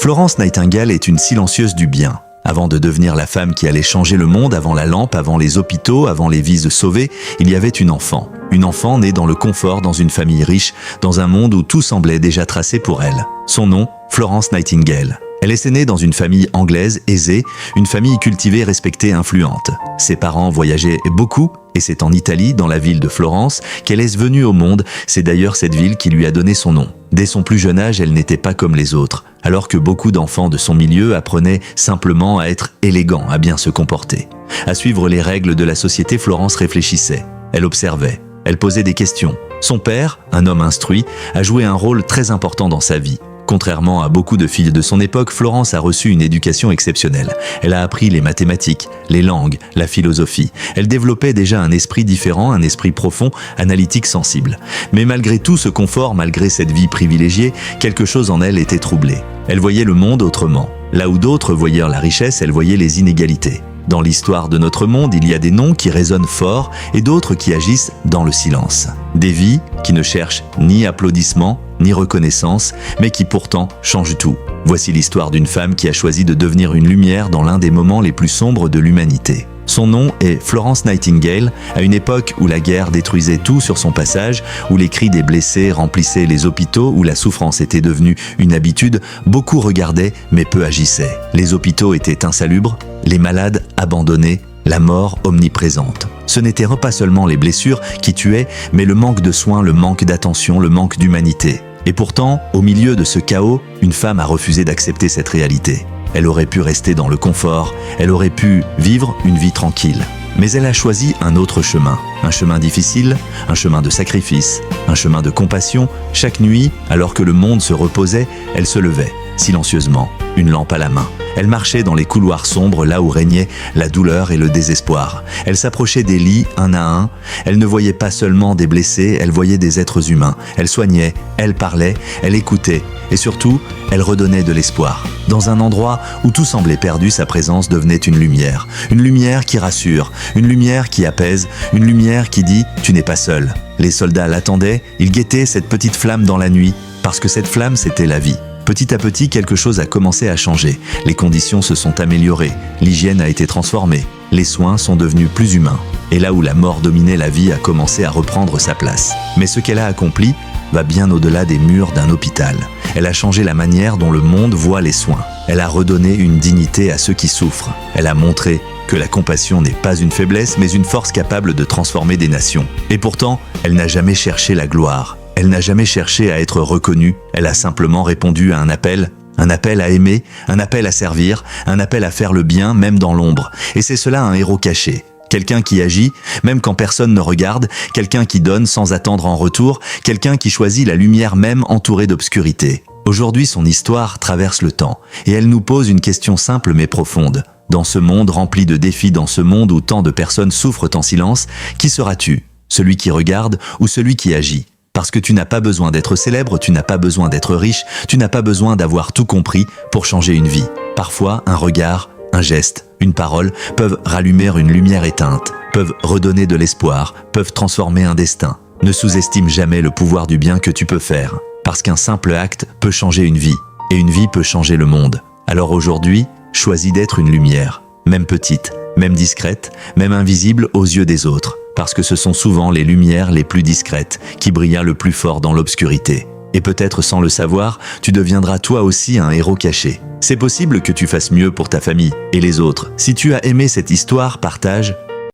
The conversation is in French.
Florence Nightingale est une silencieuse du bien. Avant de devenir la femme qui allait changer le monde, avant la lampe, avant les hôpitaux, avant les vies sauvées, il y avait une enfant. Une enfant née dans le confort, dans une famille riche, dans un monde où tout semblait déjà tracé pour elle. Son nom, Florence Nightingale. Elle est née dans une famille anglaise aisée, une famille cultivée, respectée, influente. Ses parents voyageaient beaucoup et c'est en Italie, dans la ville de Florence, qu'elle est venue au monde. C'est d'ailleurs cette ville qui lui a donné son nom. Dès son plus jeune âge, elle n'était pas comme les autres, alors que beaucoup d'enfants de son milieu apprenaient simplement à être élégants, à bien se comporter. À suivre les règles de la société, Florence réfléchissait. Elle observait. Elle posait des questions. Son père, un homme instruit, a joué un rôle très important dans sa vie. Contrairement à beaucoup de filles de son époque, Florence a reçu une éducation exceptionnelle. Elle a appris les mathématiques, les langues, la philosophie. Elle développait déjà un esprit différent, un esprit profond, analytique, sensible. Mais malgré tout ce confort, malgré cette vie privilégiée, quelque chose en elle était troublé. Elle voyait le monde autrement. Là où d'autres voyaient la richesse, elle voyait les inégalités. Dans l'histoire de notre monde, il y a des noms qui résonnent fort et d'autres qui agissent dans le silence. Des vies qui ne cherchent ni applaudissements, ni reconnaissance, mais qui pourtant changent tout. Voici l'histoire d'une femme qui a choisi de devenir une lumière dans l'un des moments les plus sombres de l'humanité. Son nom est Florence Nightingale, à une époque où la guerre détruisait tout sur son passage, où les cris des blessés remplissaient les hôpitaux, où la souffrance était devenue une habitude, beaucoup regardaient mais peu agissaient. Les hôpitaux étaient insalubres, les malades abandonnés, la mort omniprésente. Ce n'étaient pas seulement les blessures qui tuaient, mais le manque de soins, le manque d'attention, le manque d'humanité. Et pourtant, au milieu de ce chaos, une femme a refusé d'accepter cette réalité. Elle aurait pu rester dans le confort, elle aurait pu vivre une vie tranquille. Mais elle a choisi un autre chemin. Un chemin difficile, un chemin de sacrifice, un chemin de compassion. Chaque nuit, alors que le monde se reposait, elle se levait, silencieusement, une lampe à la main. Elle marchait dans les couloirs sombres, là où régnait la douleur et le désespoir. Elle s'approchait des lits un à un. Elle ne voyait pas seulement des blessés, elle voyait des êtres humains. Elle soignait, elle parlait, elle écoutait. Et surtout, elle redonnait de l'espoir. Dans un endroit où tout semblait perdu, sa présence devenait une lumière. Une lumière qui rassure, une lumière qui apaise, une lumière qui dit « tu n'es pas seul ». Les soldats l'attendaient, ils guettaient cette petite flamme dans la nuit, parce que cette flamme, c'était la vie. Petit à petit, quelque chose a commencé à changer. Les conditions se sont améliorées, l'hygiène a été transformée, les soins sont devenus plus humains. Et là où la mort dominait, la vie a commencé à reprendre sa place. Mais ce qu'elle a accompli va bien au-delà des murs d'un hôpital. Elle a changé la manière dont le monde voit les soins. Elle a redonné une dignité à ceux qui souffrent. Elle a montré que la compassion n'est pas une faiblesse, mais une force capable de transformer des nations. Et pourtant, elle n'a jamais cherché la gloire. Elle n'a jamais cherché à être reconnue, elle a simplement répondu à un appel à aimer, un appel à servir, un appel à faire le bien même dans l'ombre. Et c'est cela un héros caché. Quelqu'un qui agit, même quand personne ne regarde, quelqu'un qui donne sans attendre en retour, quelqu'un qui choisit la lumière même entourée d'obscurité. Aujourd'hui, son histoire traverse le temps, et elle nous pose une question simple mais profonde. Dans ce monde rempli de défis, dans ce monde où tant de personnes souffrent en silence, qui seras-tu? Celui qui regarde ou celui qui agit? Parce que tu n'as pas besoin d'être célèbre, tu n'as pas besoin d'être riche, tu n'as pas besoin d'avoir tout compris pour changer une vie. Parfois, un regard, un geste, une parole peuvent rallumer une lumière éteinte, peuvent redonner de l'espoir, peuvent transformer un destin. Ne sous-estime jamais le pouvoir du bien que tu peux faire, parce qu'un simple acte peut changer une vie, et une vie peut changer le monde. Alors aujourd'hui, choisis d'être une lumière, même petite, même discrète, même invisible aux yeux des autres. Parce que ce sont souvent les lumières les plus discrètes qui brillent le plus fort dans l'obscurité. Et peut-être sans le savoir, tu deviendras toi aussi un héros caché. C'est possible que tu fasses mieux pour ta famille et les autres. Si tu as aimé cette histoire, partage,